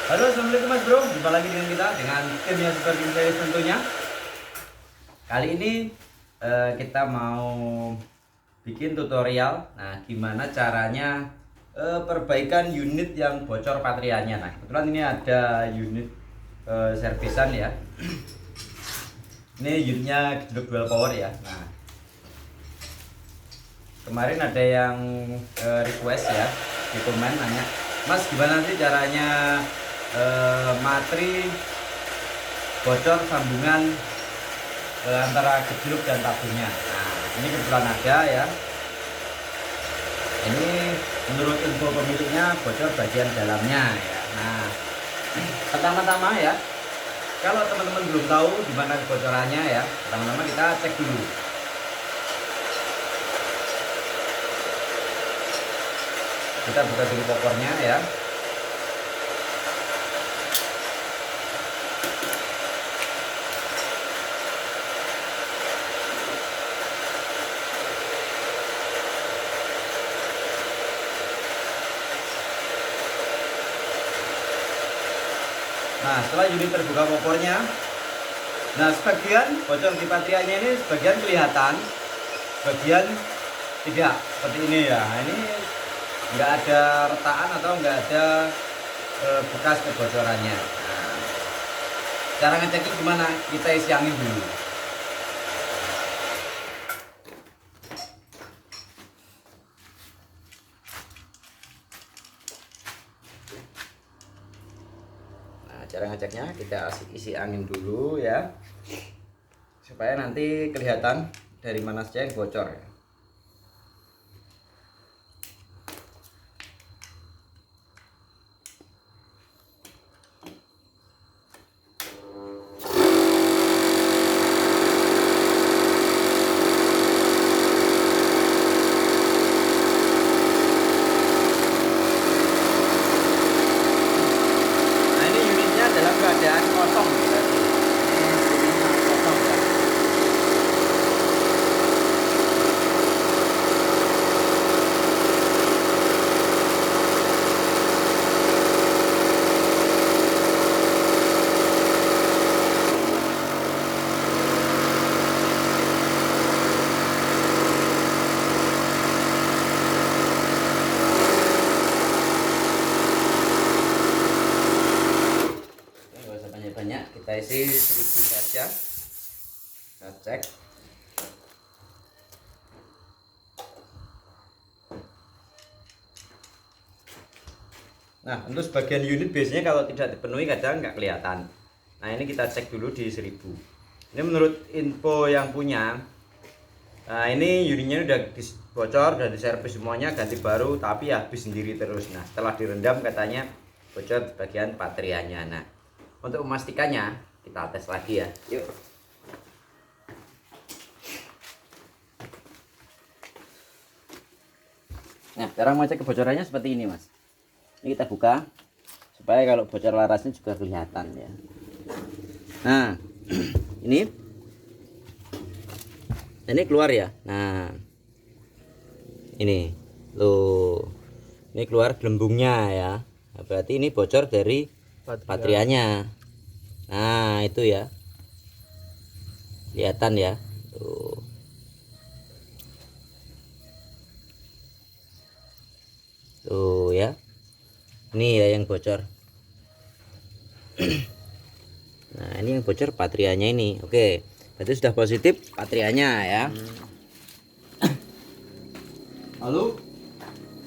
Halo, assalamualaikum mas bro. Jumpa lagi dengan kita dengan tim yang seperti saya tentunya. Kali ini kita mau bikin tutorial. Nah, gimana caranya perbaikan unit yang bocor patrianya. Nah, kebetulan ini ada unit servisan ya. Ini unitnya gejluk dual power ya. Nah, kemarin ada yang request ya di komen nanya, Mas gimana sih caranya matri bocor sambungan antara gejluk dan tabungnya. Nah, ini kebetulan ada ya. Ini menurut info pemiliknya bocor bagian dalamnya ya. Nah, pertama-tama ya, kalau teman-teman belum tahu di mana kebocorannya ya, pertama-tama kita cek dulu. Kita buka dulu kopornya ya. Nah, setelah unit terbuka kopornya, nah sebagian bocor di patrianya ini sebagian kelihatan, sebagian tidak, seperti ini ya. Nah, ini nggak ada retakan atau nggak ada bekas kebocorannya. Nah, cara ngeceknya gimana? Kita isi angin dulu. Nah, cara ngeceknya kita isi angin dulu ya, supaya nanti kelihatan dari mana saja yang bocor ya. Dalam keadaan kosong berarti kosong ya. Nggak usah banyak-banyak, kita isi 1000 saja. Kita cek. Nah, untuk sebagian unit biasanya kalau tidak dipenuhi kadang nggak kelihatan. Nah, ini kita cek dulu di 1000. Ini menurut info yang punya. Nah, ini unitnya udah bocor, udah diservis semuanya, ganti baru, tapi habis sendiri terus. Nah, setelah direndam katanya bocor bagian patrianya. Nah, untuk memastikannya kita tes lagi ya. Yuk. Nah, cara mengecek kebocorannya seperti ini, Mas. Ini kita buka supaya kalau bocor larasnya juga kelihatan ya. Nah, ini keluar ya. Nah, ini loh, ini keluar gelembungnya ya. Nah, berarti ini bocor dari patrianya. Nah, itu ya, kelihatan ya tuh. Tuh ya, ini ya yang bocor. Nah, ini yang bocor patrianya ini. Oke, berarti sudah positif patrianya ya. Lalu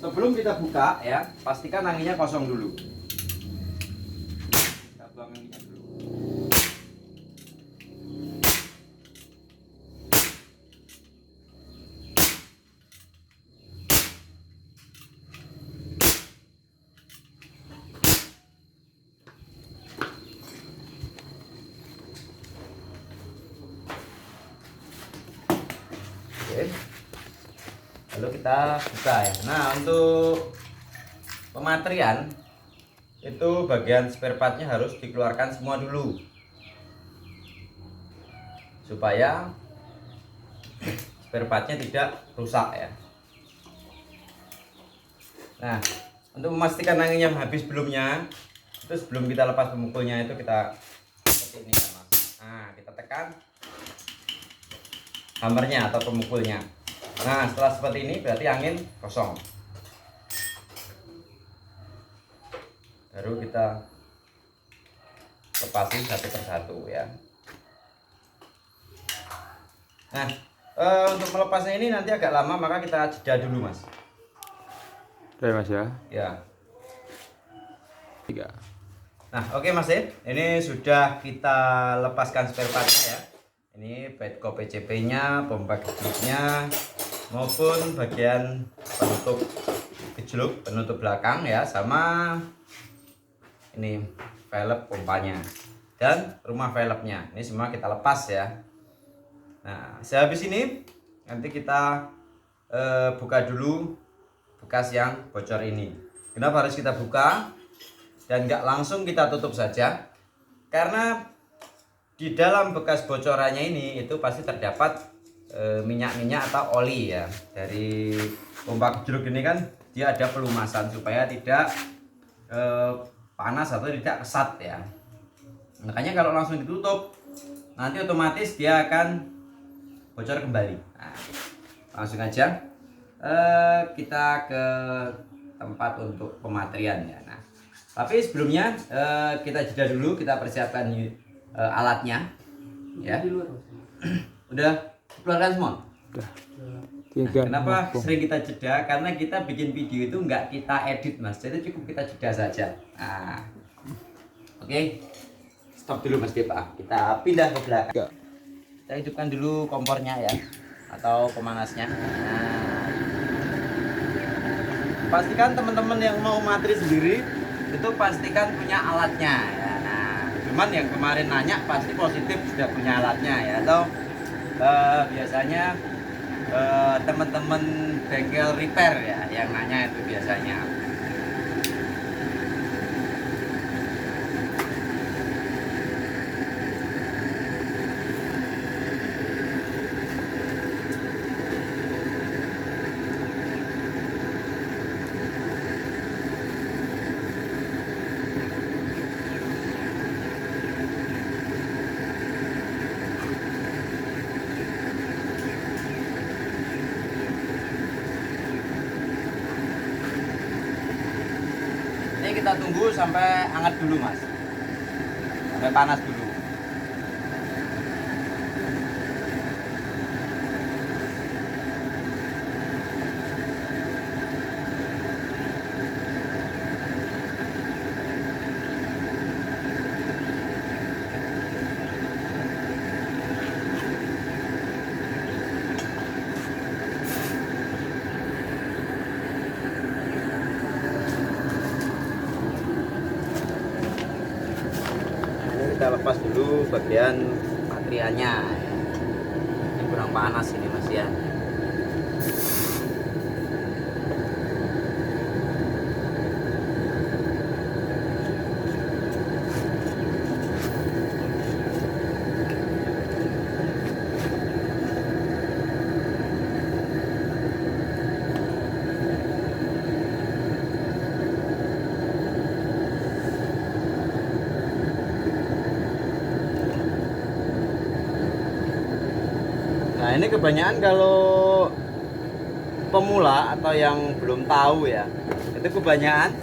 sebelum kita buka ya, pastikan anginnya kosong dulu. Kita buang anginnya dulu. Oke. Lalu kita buka ya. Nah, untuk pematrian itu bagian spare partnya harus dikeluarkan semua dulu supaya spare partnya tidak rusak ya. Nah, untuk memastikan anginnya habis belumnya, Itu sebelum kita lepas pemukulnya itu kita seperti ini ya mas. Nah kita tekan hammernya atau pemukulnya. Nah setelah seperti ini berarti angin kosong. Baru kita lepasin satu persatu ya. Nah untuk melepasnya ini nanti agak lama, maka kita jeda dulu mas. Oke mas ya. Ya. 3. Nah oke mas ya, ini sudah kita lepaskan spare partnya ya. Ini petco PCP nya, pompa gejluknya, maupun bagian penutup gejluk, penutup belakang ya, sama ini velg pompanya dan rumah velgnya. Ini semua kita lepas ya. Nah sehabis ini nanti kita buka dulu bekas yang bocor ini. Kenapa harus kita buka dan nggak langsung kita tutup saja? Karena di dalam bekas bocorannya ini itu pasti terdapat minyak-minyak atau oli ya. Dari pompa gejluk ini kan dia ada pelumasan supaya tidak panas atau tidak kesat ya. Makanya kalau langsung ditutup nanti otomatis dia akan bocor kembali. Nah, langsung aja kita ke tempat untuk pematrian ya. Nah, tapi sebelumnya kita jeda dulu, kita persiapkan alatnya ya. Udah keluarkan semua? Udah. Nah, kenapa sering kita jeda? Karena kita bikin video itu nggak kita edit mas, jadi cukup kita jeda saja. Nah, oke, stop dulu mas Depa, kita pindah ke belakang. Kita hidupkan dulu kompornya ya, atau pemanasnya. Nah, pastikan teman-teman yang mau matri sendiri itu pastikan punya alatnya ya. Nah, cuman yang kemarin nanya pasti positif sudah punya alatnya ya, atau biasanya teman-teman bengkel repair ya yang nanya itu biasanya. Kita tunggu sampai hangat dulu mas, sampai panas dulu. Kita lepas dulu bagian materialnya, ini kurang panas ini mas ya. Nah ini kebanyakan kalau pemula atau yang belum tahu ya, itu kebanyakan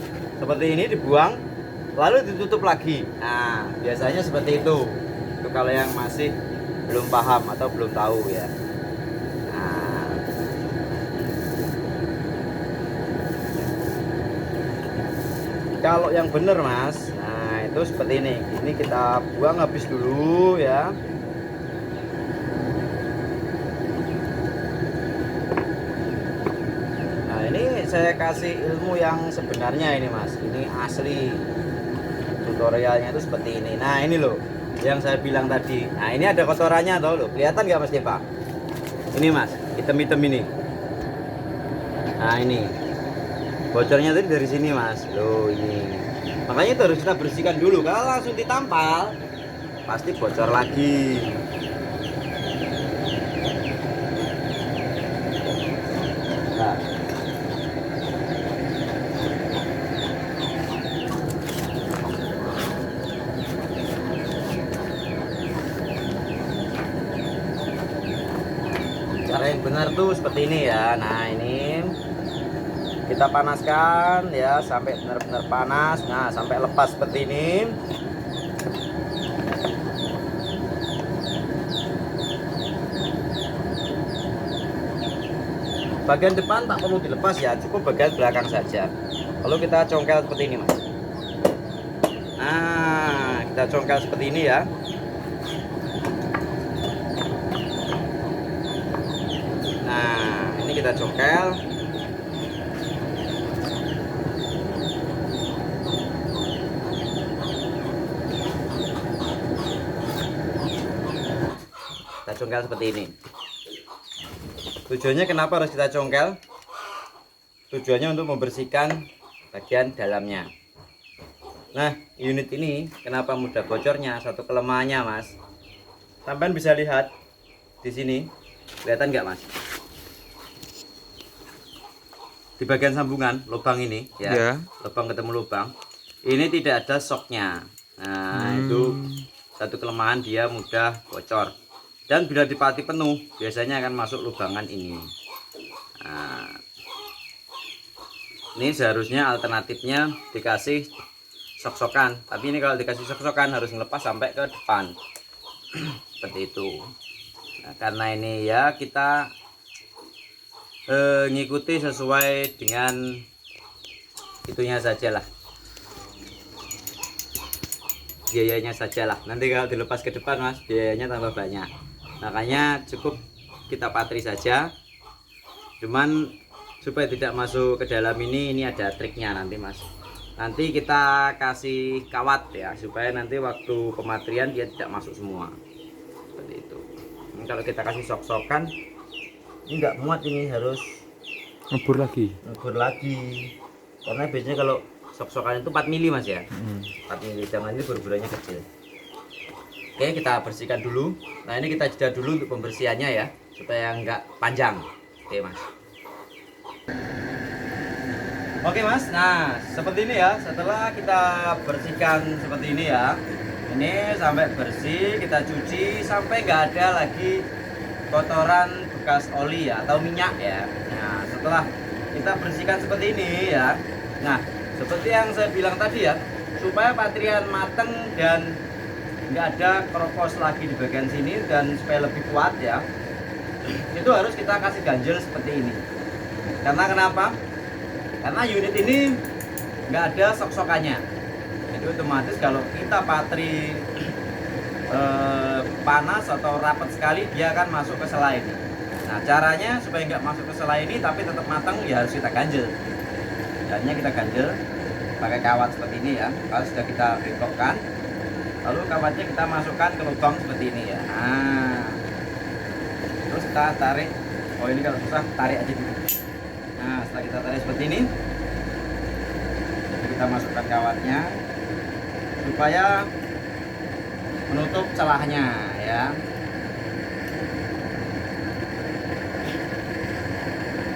seperti ini dibuang lalu ditutup lagi. Nah biasanya seperti itu kalau yang masih belum paham atau belum tahu ya. Nah, kalau yang bener mas, nah itu seperti ini kita buang habis dulu ya. Ini saya kasih ilmu yang sebenarnya ini mas, ini asli tutorialnya itu seperti ini. Nah ini loh yang saya bilang tadi. Nah ini ada kotorannya tau loh, kelihatan nggak mas Depa? Ini mas, hitam-hitam ini. Nah ini bocornya tadi dari sini mas, loh ini. Makanya itu harus kita bersihkan dulu. Kalau langsung ditampal pasti bocor lagi. Nah, benar tuh seperti ini ya. Nah ini kita panaskan ya sampai benar-benar panas. Nah sampai lepas seperti ini. Bagian depan tak perlu dilepas ya, cukup bagian belakang saja. Lalu kita congkel seperti ini mas. Nah kita congkel seperti ini ya. Nah ini kita congkel. Kita congkel seperti ini. Tujuannya kenapa harus kita congkel? Tujuannya untuk membersihkan bagian dalamnya. Nah, unit ini kenapa mudah bocornya? Satu kelemahannya, Mas. Sampai bisa lihat di sini, kelihatan nggak, Mas? Di bagian sambungan lubang ini, ya, Ya. lubang ketemu lubang, ini tidak ada shocknya. Nah, itu satu kelemahan, dia mudah bocor. Dan bila dipati penuh, biasanya akan masuk lubangan ini. Nah, ini seharusnya alternatifnya dikasih sok-sokan. Tapi ini kalau dikasih sok-sokan harus ngelepas sampai ke depan. Seperti itu. Nah, karena ini ya kita ngikuti sesuai dengan itunya sajalah. Biayanya sajalah. Nanti kalau dilepas ke depan mas, biayanya tambah banyak. Makanya cukup kita patri saja. Cuman supaya tidak masuk ke dalam ini ada triknya nanti mas. Nanti kita kasih kawat ya, supaya nanti waktu pematrian dia tidak masuk semua. Seperti itu. Ini kalau kita kasih sok-sokan, ini nggak muat, ini harus Ngebur lagi. ngebor lagi. Karena biasanya kalau sok-sokan itu 4 mili mas ya. 4 mili, jangan ini bor-borannya kecil. Oke, kita bersihkan dulu. Nah ini kita jeda dulu untuk pembersihannya ya, supaya nggak panjang. Oke mas. Oke mas, nah seperti ini ya. Setelah kita bersihkan seperti ini ya, ini sampai bersih, kita cuci sampai nggak ada lagi kotoran bekas oli ya atau minyak ya. Nah setelah kita bersihkan seperti ini ya, nah seperti yang saya bilang tadi ya, supaya patrian mateng dan nggak ada keropos lagi di bagian sini dan supaya lebih kuat ya, itu harus kita kasih ganjel seperti ini. Karena kenapa? Karena unit ini nggak ada sok-sokannya. Jadi otomatis kalau kita patri panas atau rapat sekali, dia akan masuk ke sela ini. Nah caranya supaya nggak masuk ke sela ini tapi tetap matang ya harus kita ganjel. Caranya kita ganjel pakai kawat seperti ini ya. Kalau sudah kita bengkokkan, lalu kawatnya kita masukkan ke lubang seperti ini ya. Nah, terus kita tarik. Oh ini kalau susah tarik aja dulu. Nah setelah kita tarik seperti ini, kita masukkan kawatnya supaya menutup celahnya ya.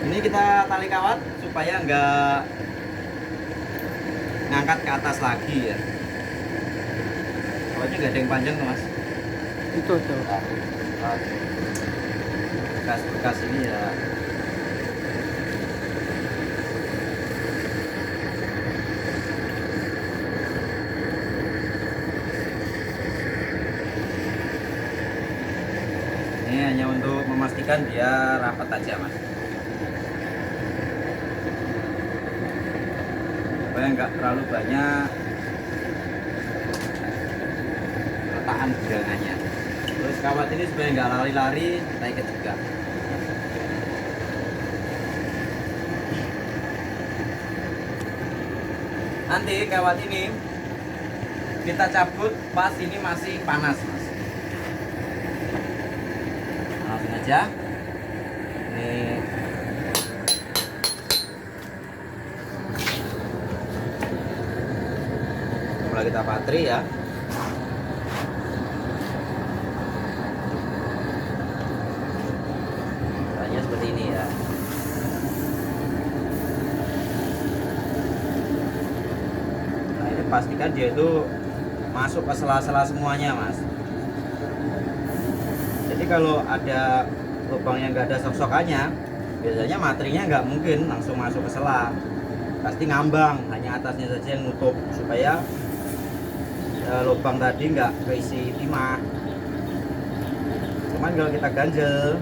Ini kita tali kawat supaya enggak ngangkat ke atas lagi ya. Kawatnya nggak ada yang panjang tuh mas. Itu. Bekas-bekas ini ya. Ini hanya untuk memastikan dia rapat aja mas, supaya nggak terlalu banyak retakan gegangannya. Terus kawat ini supaya nggak lari-lari, kita ikat juga. Nanti kawat ini kita cabut pas ini masih panas mas. Langsung aja. Ini mulai kita patri ya. Caranya seperti ini ya. Nah ini pastikan dia itu masuk ke sela-sela semuanya mas. Jadi kalau ada lubang yang nggak ada sok-sokannya, biasanya materinya nggak mungkin langsung masuk ke selang, pasti ngambang, hanya atasnya saja yang nutup supaya lubang tadi nggak keisi timah. Cuman kalau kita ganjel,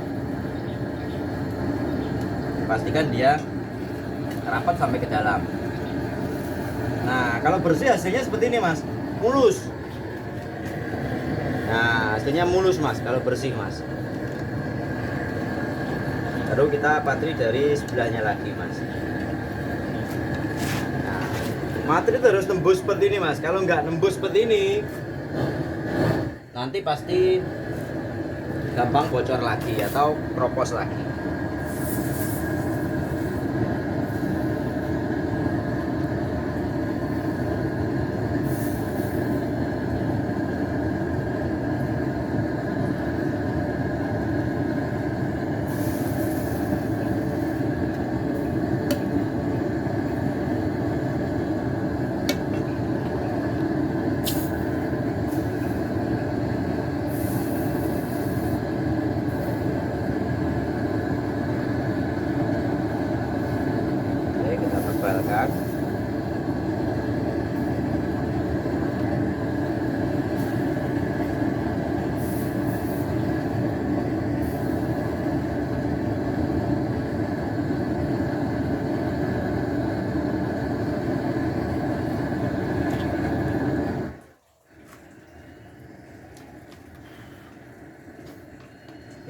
pastikan dia rapat sampai ke dalam. Nah, kalau bersih hasilnya seperti ini mas, mulus. Nah, hasilnya mulus mas kalau bersih mas. Baru kita patri dari sebelahnya lagi mas. Nah, matri terus tembus seperti ini mas. Kalau nggak nembus seperti ini, nanti pasti gampang bocor lagi atau kropos lagi. Oke, kita tebalkan.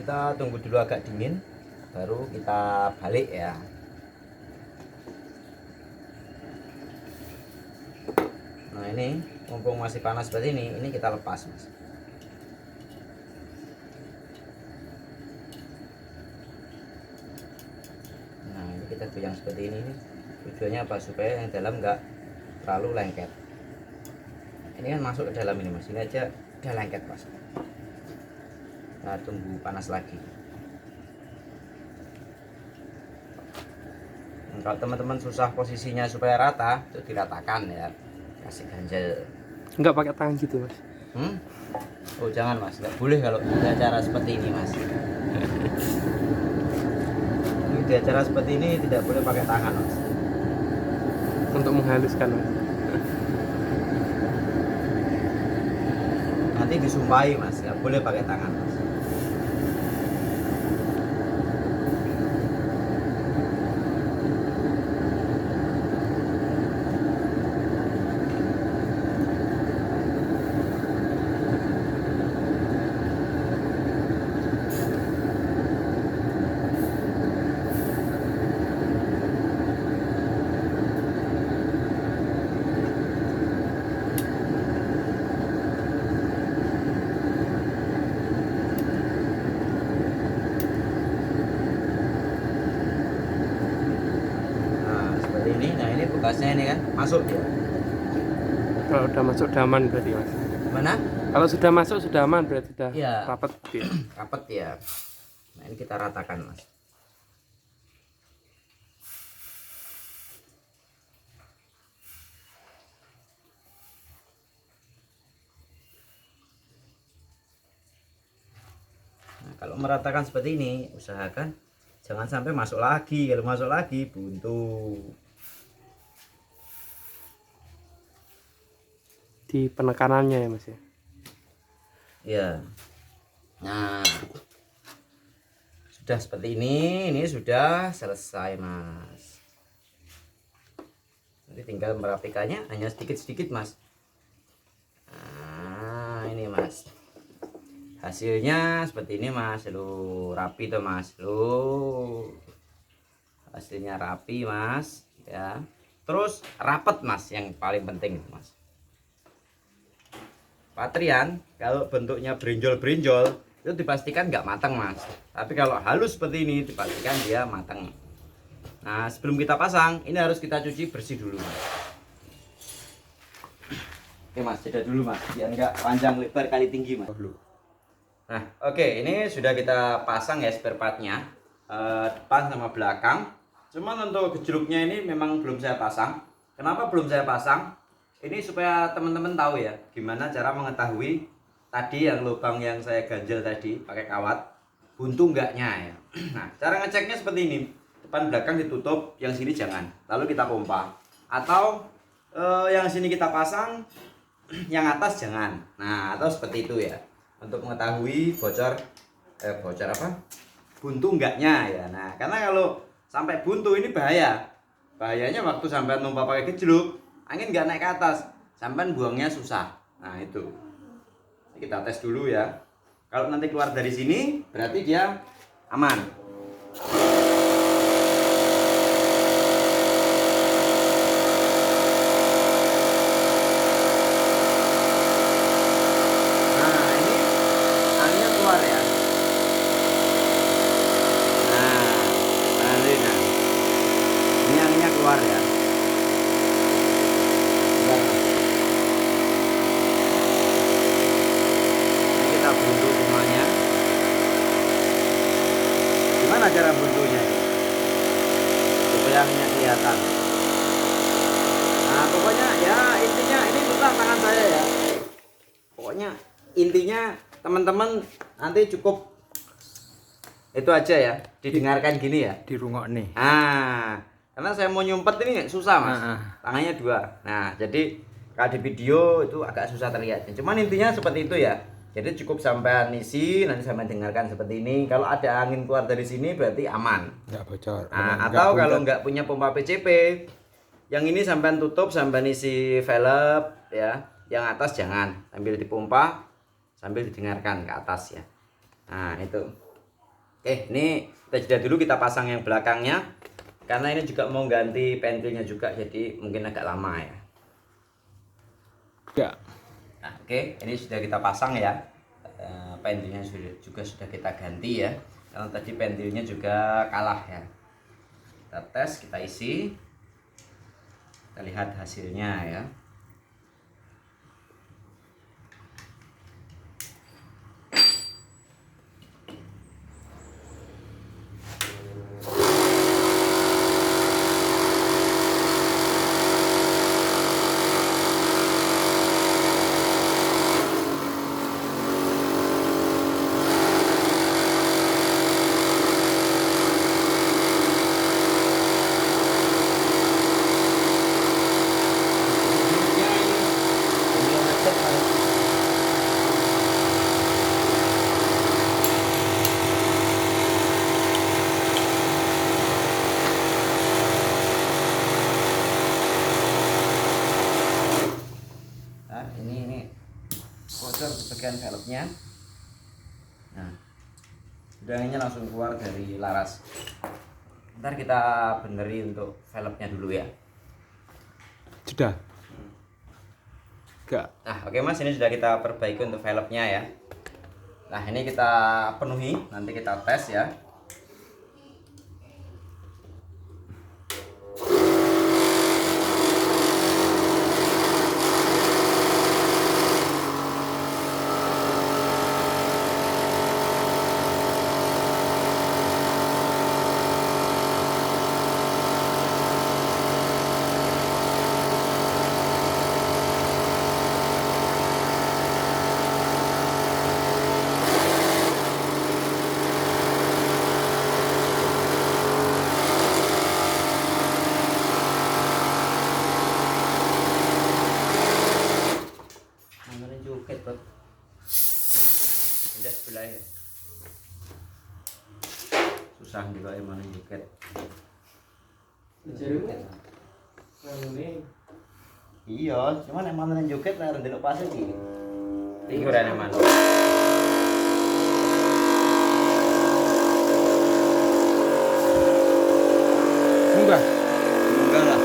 Kita tunggu dulu agak dingin, baru kita balik ya. Nah ini mumpung masih panas seperti ini kita lepas mas. Nah ini kita goyang seperti ini. Tujuannya apa? Supaya yang dalam nggak terlalu lengket. Ini kan masuk ke dalam ini mas, ini aja udah lengket mas. Nah tunggu panas lagi. Kalau teman-teman susah posisinya supaya rata, itu diratakan ya, kasih ganjel. Enggak pakai tangan gitu mas. Oh jangan mas, nggak boleh kalau di acara seperti ini mas. Di acara seperti ini tidak boleh pakai tangan mas. Untuk menghaluskan mas. Nanti disumpahi mas, nggak boleh pakai tangan mas. Ini bekasnya ini kan masuk dia. Kalau udah masuk udah aman berarti mas. Mana? Kalau sudah masuk sudah aman berarti sudah Ya. rapat ya. Rapat ya. Nah ini kita ratakan mas. Nah kalau meratakan seperti ini, usahakan jangan sampai masuk lagi. Kalau masuk lagi buntu. Di penekanannya ya mas ya. Ya. Nah sudah seperti ini sudah selesai mas. Nanti tinggal merapikannya hanya sedikit-sedikit mas. Nah ini mas, hasilnya seperti ini mas. Lu rapi tuh mas, lu hasilnya rapi mas ya. Terus rapat mas, yang paling penting mas. Patrian kalau bentuknya berinjol-berinjol itu dipastikan nggak matang mas. Tapi kalau halus seperti ini dipastikan dia matang. Nah sebelum kita pasang ini harus kita cuci bersih dulu mas. Oke mas, jeda dulu mas, biar nggak panjang lebar kali tinggi mas. Nah oke, ini sudah kita pasang ya spare partnya, depan sama belakang. Cuman untuk gejruknya ini memang belum saya pasang. Kenapa belum saya pasang? Ini supaya teman-teman tahu ya gimana cara mengetahui tadi yang lubang yang saya ganjel tadi pakai kawat buntu enggaknya ya. Nah, cara ngeceknya seperti ini. Depan belakang ditutup, yang sini jangan. Lalu kita pompa. Atau yang sini kita pasang, yang atas jangan. Nah, atau seperti itu ya. Untuk mengetahui bocor apa? Buntu enggaknya ya. Nah, karena kalau sampai buntu ini bahaya. Bahayanya waktu sampai numpah pakai gejluk, angin nggak naik ke atas, sampai buangnya susah. Nah, itu. Kita tes dulu ya. Kalau nanti keluar dari sini, berarti dia aman. Nah, ini anginnya keluar ya. Nah, ini anginnya keluar ya. Ini kita buntu semuanya. Gimana cara buntunya? Supaya anginnya kelihatan. Nah, pokoknya ya intinya ini bukan tangan saya ya. Pokoknya intinya teman-teman nanti cukup itu aja ya, didengarkan gini ya. Dirungok nih. Karena saya mau nyumpet ini susah mas, tangannya dua. Nah jadi kalau di video itu agak susah terlihat. Cuman intinya seperti itu ya. Jadi cukup sampai isi, nanti sampai dengarkan seperti ini. Kalau ada angin keluar dari sini berarti aman. Nggak bocor. Nah, atau kalau nggak punya pompa PCP, yang ini sampai tutup sampai isi velg ya. Yang atas jangan, sambil dipompa, sambil didengarkan ke atas ya. Nah itu. Oke, ini kita jeda dulu, kita pasang yang belakangnya. Karena ini juga mau ganti pentilnya juga, jadi mungkin agak lama ya. Ya. Nah, oke, ini sudah kita pasang ya. Pentilnya juga sudah kita ganti ya. Karena tadi pentilnya juga kalah ya. Kita tes, kita isi. Kita lihat hasilnya ya. Nah, ini bocor di bagian velgnya. Nah, udangannya langsung keluar dari laras. Ntar kita benerin untuk velgnya dulu ya. Sudah. Enggak. Nah, oke mas, ini sudah kita perbaiki untuk velgnya ya. Nah, ini kita penuhi, nanti kita tes ya. Joget bro, pindah sebelah ya. Susah juga yang mana joget. Iya, cuman yang mana joget lah rendelok pasir iki. Iki ora yang mana. Enggak. Enggak lah.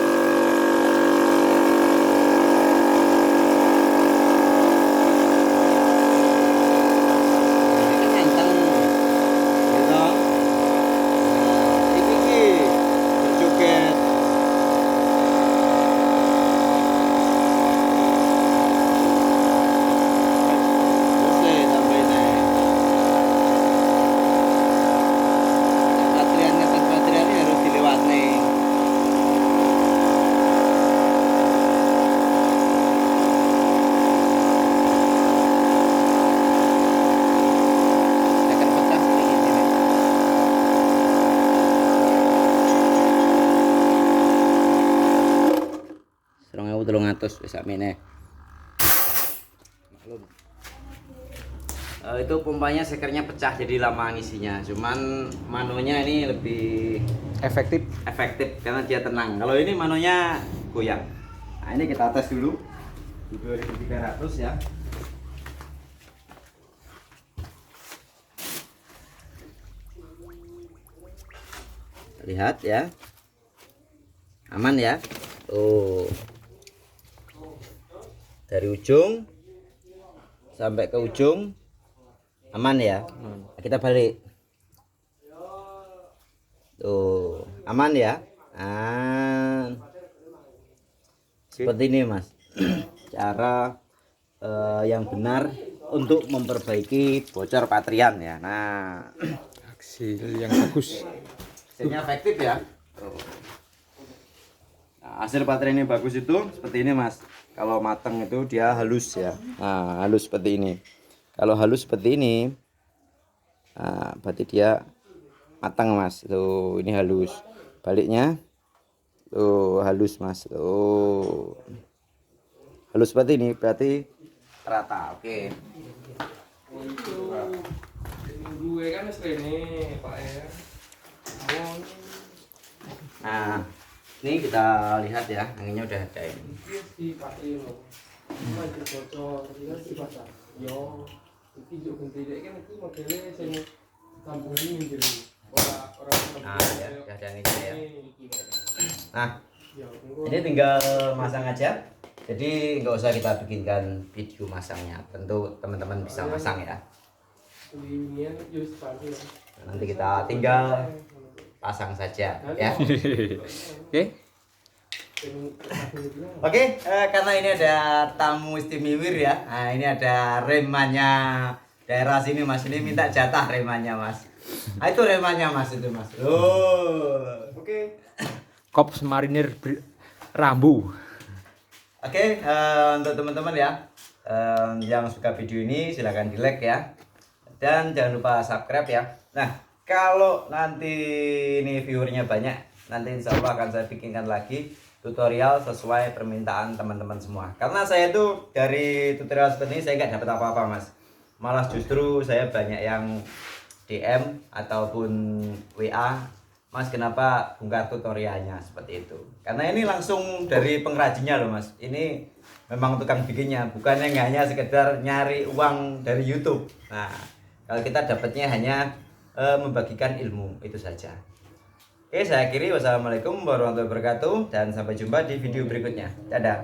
300 wis sakmene. Maklum. Itu pompanya sekernya pecah jadi lama ngisinya. Cuman manonya ini lebih Efektif. efektif karena dia tenang. Kalau ini manonya goyang. Nah, ini kita tes dulu di 2300 ya. Lihat ya. Aman ya. Tuh. Dari ujung sampai ke ujung aman ya. Kita balik. Tuh, aman ya. Seperti ini Mas. Cara yang benar untuk memperbaiki bocor patrian ya. Nah, Hasil yang bagus. hasilnya efektif ya. Tuh. Nah, hasil patrian ini bagus itu seperti ini Mas. Kalau matang itu dia halus ya. Nah, halus seperti ini. Kalau halus seperti ini, nah, berarti dia matang Mas. Tuh, ini halus. Baliknya, tuh halus Mas. Tuh, halus seperti ini, berarti rata. Oke. Gue kan rene Pak ya. Nah, ini kita lihat ya, anginnya udah ada ini. Si Pak Ino. Masih bocor, dia si pasar. Yo, iki juk ganti dek kan iki modele sing kampungin jadi orang Nah, ya, udah ada anginnya ya. Nah, ini tinggal masang aja. Jadi nggak usah kita bikinkan video masangnya. Tentu teman-teman bisa masang ya. Nanti kita tinggal pasang saja ya. Oke. Oke, karena ini ada tamu istimewa ya. Nah, ini ada remannya daerah sini Mas. Ini minta jatah remannya Mas. Nah, itu remannya Mas itu Mas. Oh, oke. Kops marinir rambu. Oke, untuk teman-teman ya yang suka video ini silahkan di like ya. Dan jangan lupa subscribe ya. Nah, kalau nanti ini viewernya banyak, nanti insya Allah akan saya bikinkan lagi tutorial sesuai permintaan teman-teman semua. Karena saya itu dari tutorial seperti ini saya nggak dapat apa-apa Mas. Malah justru saya banyak yang DM ataupun WA, Mas kenapa bongkar tutorialnya seperti itu. Karena ini langsung dari pengrajinnya loh Mas. Ini memang tukang bikinnya, bukan yang hanya sekedar nyari uang dari YouTube. Nah, kalau kita dapatnya hanya membagikan ilmu itu saja. Oke, saya akhiri. Wassalamualaikum warahmatullahi wabarakatuh dan sampai jumpa di video berikutnya. Dadah.